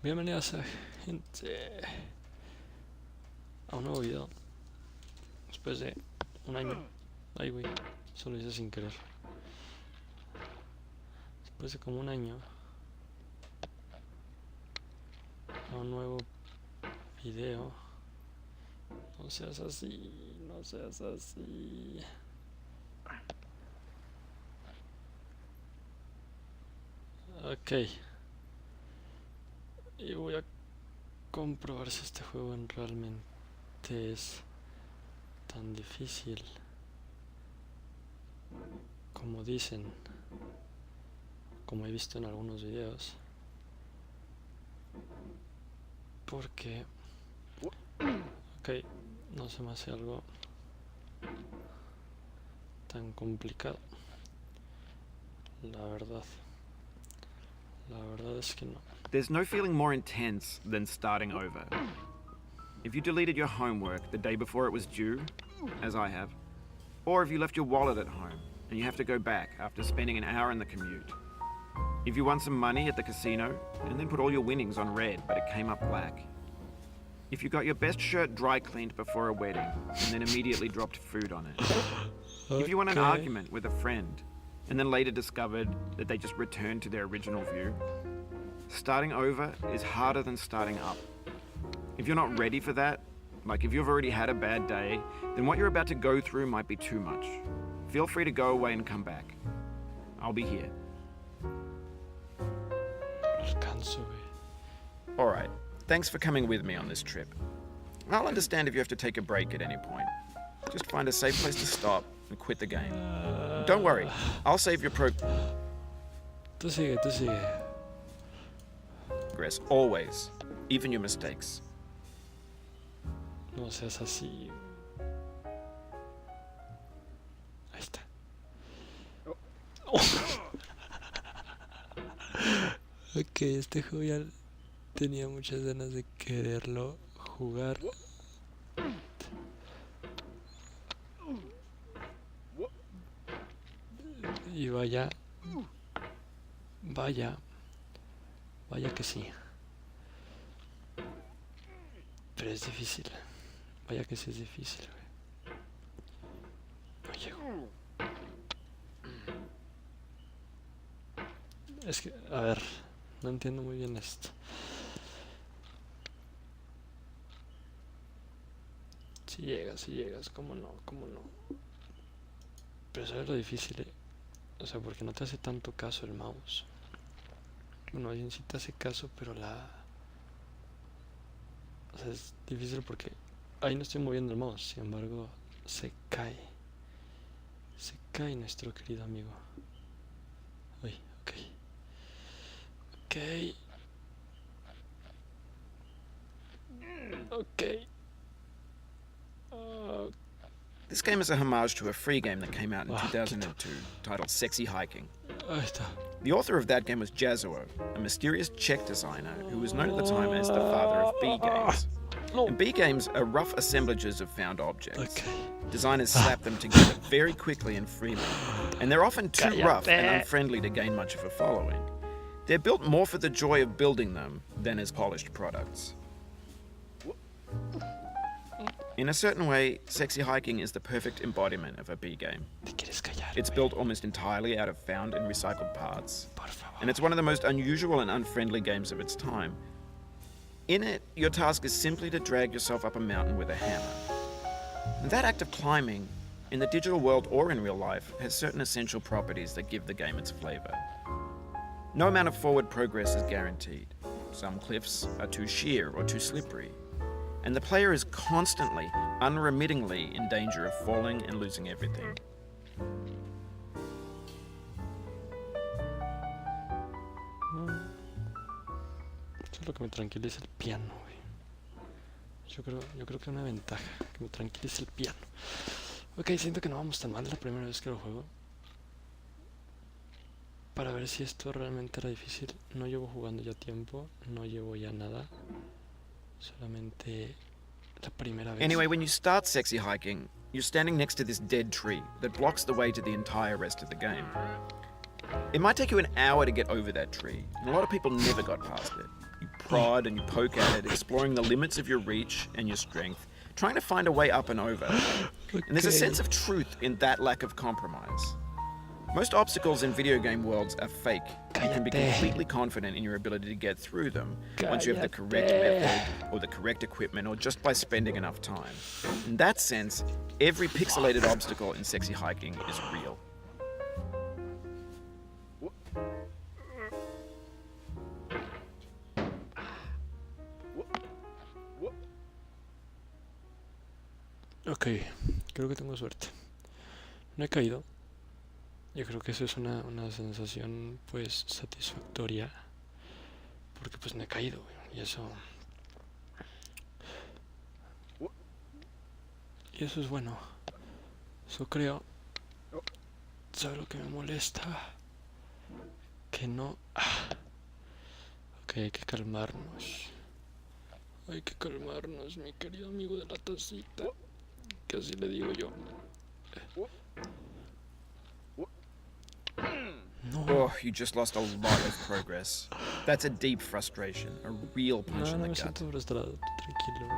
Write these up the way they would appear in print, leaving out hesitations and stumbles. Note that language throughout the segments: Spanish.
Bienvenidos a gente a un nuevo video después de un año. Ay, güey, solo hice sin querer. Después de como un año a un nuevo video. No seas así, no seas así. Ok. Y voy a comprobar si este juego realmente es tan difícil como dicen, como he visto en algunos videos, porque ok, no se me hace algo tan complicado, la verdad es que no. There's no feeling more intense than starting over. If you deleted your homework the day before it was due, as I have, or if you left your wallet at home and you have to go back after spending an hour in the commute. If you won some money at the casino and then put all your winnings on red but it came up black. If you got your best shirt dry cleaned before a wedding and then immediately dropped food on it. If you won an argument with a friend and then later discovered that they just returned to their original view. Starting over is harder than starting up. If you're not ready for that, like if you've already had a bad day, then what you're about to go through might be too much. Feel free to go away and come back. I'll be here. Alcanzo, güey. Alright, thanks for coming with me on this trip. I'll understand if you have to take a break at any point. Just find a safe place to stop and quit the game. Don't worry, I'll save your Tú sigue. progress, always, even your mistakes. No seas así. Ahí está. Ok, este juego ya tenía muchas ganas de quererlo jugar. Y vaya que sí. Pero es difícil. Vaya que sí es difícil, güey. No llego. Es que, a ver, no entiendo muy bien esto. Si llegas, cómo no. Pero sabes lo difícil, o sea, porque no te hace tanto caso el mouse. Bueno, bien sí te hace caso, pero o sea, es difícil porque ahí no estoy moviendo el mouse, sin embargo, se cae nuestro querido amigo. Uy, ok. This game is a homage to a free game that came out in 2002 titled Sexy Hiking. Ahí está. The author of that game was Jazuo, a mysterious Czech designer who was known at the time as the father of B games. And B games are rough assemblages of found objects. Okay. Designers slap them together very quickly and freely, and they're often too rough and unfriendly to gain much of a following. They're built more for the joy of building them than as polished products. In a certain way, Sexy Hiking is the perfect embodiment of a B game. It's built almost entirely out of found and recycled parts, and it's one of the most unusual and unfriendly games of its time. In it, your task is simply to drag yourself up a mountain with a hammer. And that act of climbing, in the digital world or in real life, has certain essential properties that give the game its flavor. No amount of forward progress is guaranteed. Some cliffs are too sheer or too slippery. And the player is constantly, unremittingly in danger of falling and losing everything. Solo que me tranquilice el piano, güey. Yo creo que una ventaja, que me tranquilice el piano. Ok, siento que no vamos tan mal la primera vez que lo juego. Para ver si esto realmente era difícil. No llevo jugando ya tiempo, no llevo ya nada. Solamente la primera vez. Anyway, when you start Sexy Hiking, you're standing next to this dead tree that blocks the way to the entire rest of the game. It might take you an hour to get over that tree, and a lot of people never got past it. You prod and you poke at it, exploring the limits of your reach and your strength, trying to find a way up and over. And there's a sense of truth in that lack of compromise. Most obstacles in video game worlds are fake. You can be completely confident in your ability to get through them once you have the correct method or the correct equipment or just by spending enough time. In that sense, every pixelated obstacle in Sexy Hiking is real. Ok, creo que tengo suerte. No he caído. Yo creo que eso es una sensación pues satisfactoria. Porque pues no he caído, güey, y eso es bueno. Eso creo. ¿Sabes lo que me molesta? Que no... Ok, hay que calmarnos. Hay que calmarnos, mi querido amigo de la tacita. Que así le digo yo. No. Oh, you just lost a lot of progress. That's a deep frustration, a real punch No, in no the me gut. siento frustrado. Tranquilo.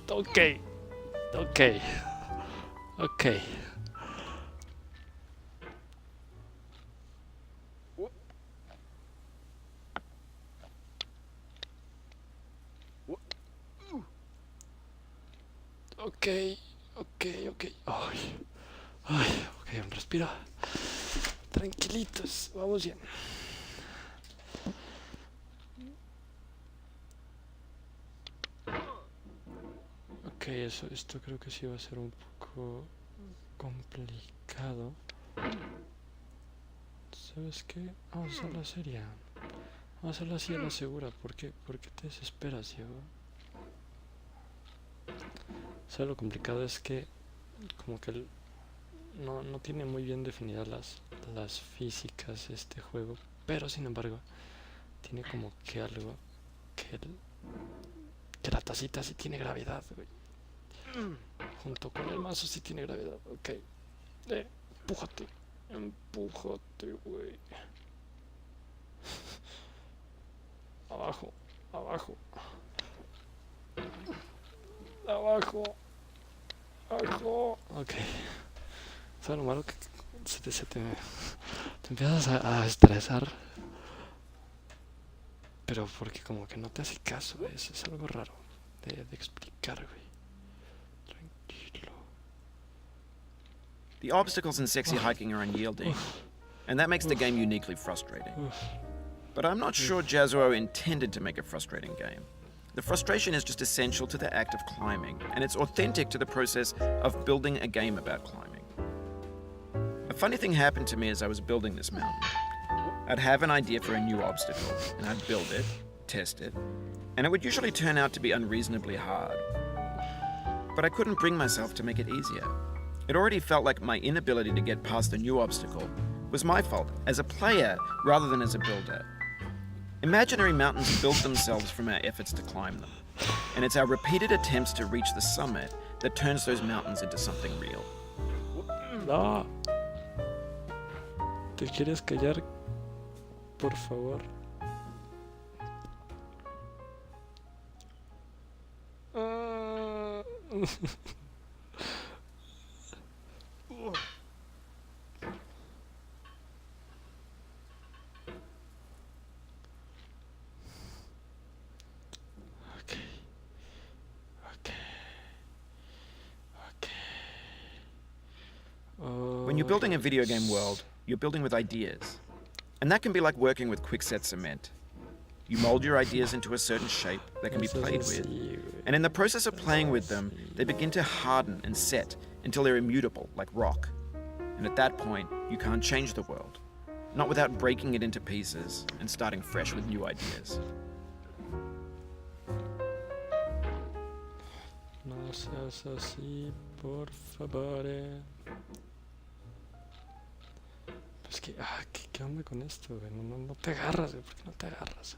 Ok. Ok. Ok. Ok. Ok, ok. Ay. Ay, ok, un respiro. Tranquilitos. Vamos bien. Ok, esto creo que sí va a ser un poco complicado. ¿Sabes qué? Vamos a hacerla seria. Vamos a hacerla así a la segura. ¿Por qué te desesperas, Diego? ¿Sabes? Lo complicado es que como que no tiene muy bien definidas las físicas este juego. Pero sin embargo, tiene como que algo que la tacita sí tiene gravedad, güey. Junto con el mazo sí tiene gravedad. Ok. Empújate. Empújate, güey. Abajo. Abajo. Abajo. Abajo. Ok. ¿Sabes lo malo que te empiezas a estresar? Pero porque como que no te hace caso, es algo raro de explicar, güey. Tranquilo. The obstacles in Sexy Hiking are unyielding, and that makes the game uniquely frustrating. But I'm not sure Jazuo intended to make a frustrating game. The frustration is just essential to the act of climbing, and it's authentic to the process of building a game about climbing. A funny thing happened to me as I was building this mountain. I'd have an idea for a new obstacle, and I'd build it, test it, and it would usually turn out to be unreasonably hard. But I couldn't bring myself to make it easier. It already felt like my inability to get past the new obstacle was my fault as a player rather than as a builder. Imaginary mountains build themselves from our efforts to climb them, and it's our repeated attempts to reach the summit that turns those mountains into something real. No. ¿Te quieres callar, por favor? Ok. Ok. Ok. When you're building a video game world, you're building with ideas. And that can be like working with quickset cement. You mold your ideas into a certain shape that can be played with. And in the process of playing with them, they begin to harden and set until they're immutable, like rock. And at that point, you can't change the world. Not without breaking it into pieces and starting fresh with new ideas. No seas así, por favor. Es que, ¿qué onda con esto, güey? No te agarras, güey. ¿Por qué no te agarras?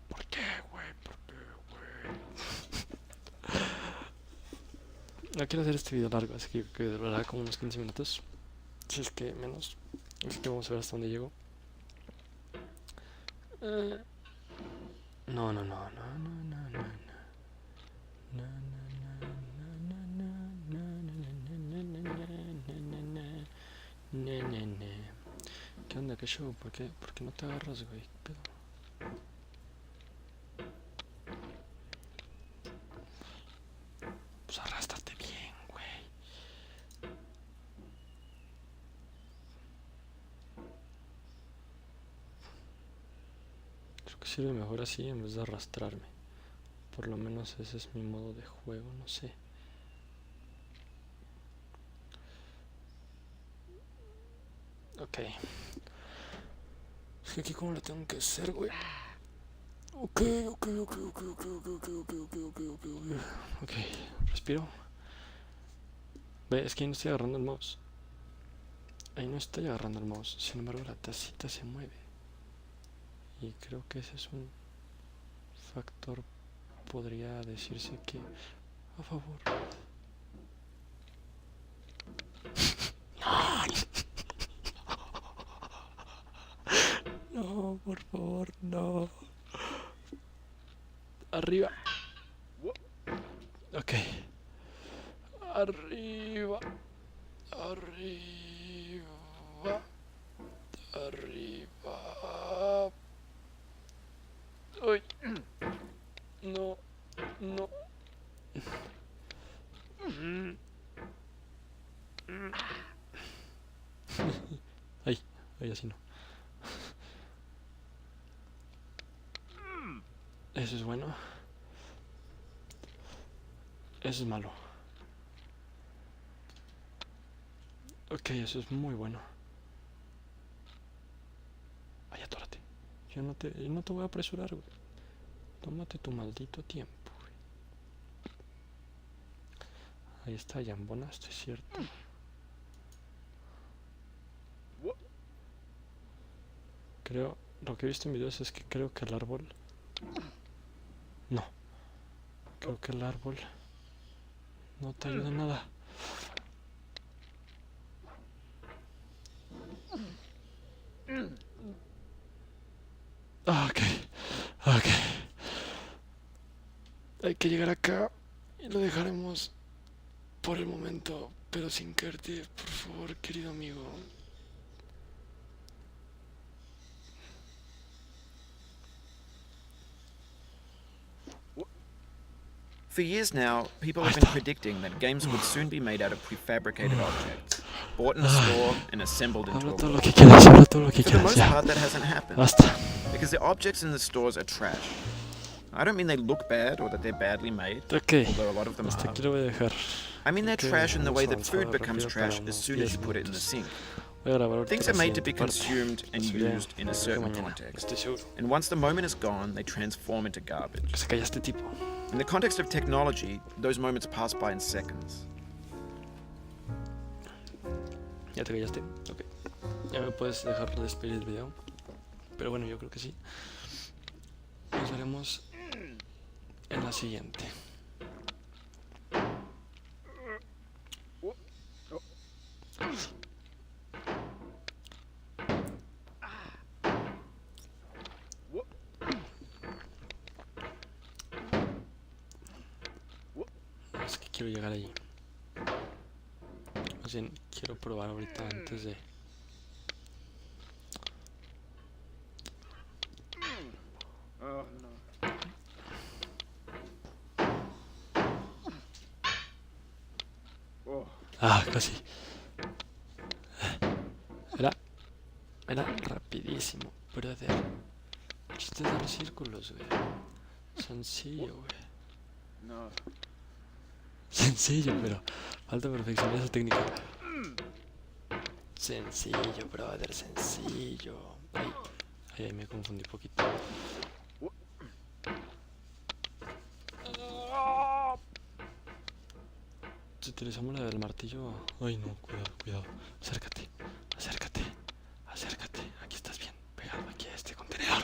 ¿Por qué, güey? ¿Por qué, güey? No quiero hacer este video largo, así que durará como unos 15 minutos. Si es que menos. Así que vamos a ver hasta dónde llego. No, no, no, no, no, no, no. ¿Qué onda? ¿Qué show? ¿Por qué no te agarras, güey? ¿Qué pedo? Pues arrástrate bien, güey. Creo que sirve mejor así en vez de arrastrarme. Por lo menos ese es mi modo de juego, no sé. Ok. Es que aquí cómo lo tengo que hacer, güey. Ok. Ok, respiro. Ve, es que ahí no estoy agarrando el mouse. Ahí no estoy agarrando el mouse. Sin embargo, la tacita se mueve. Y creo que ese es un factor, podría decirse que a favor. No, por favor, no. Arriba. Ok. Arriba. Arriba. Arriba. Uy. No. No. Ay. Ay, así no. Eso es bueno. Eso es malo. Ok, eso es muy bueno. Ay, atórate. Yo no te voy a apresurar, güey. Tómate tu maldito tiempo, güey. Ahí está, ya embonaste, ¿cierto? Creo, lo que he visto en videos es que creo que el árbol... No. Creo que el árbol no te ayuda en nada. Ok. Ok. Hay que llegar acá y lo dejaremos por el momento, pero sin caerte, por favor, querido amigo. For years now, people Ahí have been está. predicting that games would soon be made out of prefabricated objects, bought in a store and assembled into Habla a todo lo world. que quieras, habla todo lo que For the quieras, most ya. part, that hasn't happened, Basta. because the objects in the stores are trash. I don't mean they look bad or that they're badly made, Ok. although a lot of them Hasta are. aquí lo voy a dejar. I mean they're Creo que trash in the hemos way that avanzado food becomes rápido para trash as unos soon as 10 you put it in the minutos. sink. Voy a grabar ahorita Things la are made to siguiente be parte. consumed and Lo subiré, used in a creo que certain mañana, context. estoy seguro. And once the moment is gone, they transform into garbage. Que se calla este tipo. In the context of technology, those moments pass by in seconds. ¿Ya te callaste? Ok. Ya me puedes dejar despedir el video. Pero bueno, yo creo que sí. Nos veremos en la siguiente. Es que quiero llegar allí. Más bien, quiero probar ahorita antes de... Ah, casi. Era rapidísimo, brother. El chiste es dar círculos, güey. Sencillo, güey. No. Sencillo, pero falta perfeccionar esa técnica. Sencillo, brother, sencillo. Ay, me confundí un poquito. Si utilizamos la del martillo... Ay, no, cuidado. Acércate. Aquí estás bien, pegado aquí a este contenedor.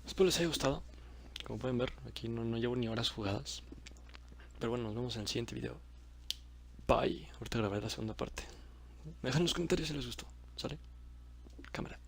Espero les haya gustado. Como pueden ver, aquí no llevo ni horas jugadas. Pero bueno, nos vemos en el siguiente video. Bye. Ahorita grabaré la segunda parte. Me dejan en los comentarios si les gustó. ¿Sale? Cámara.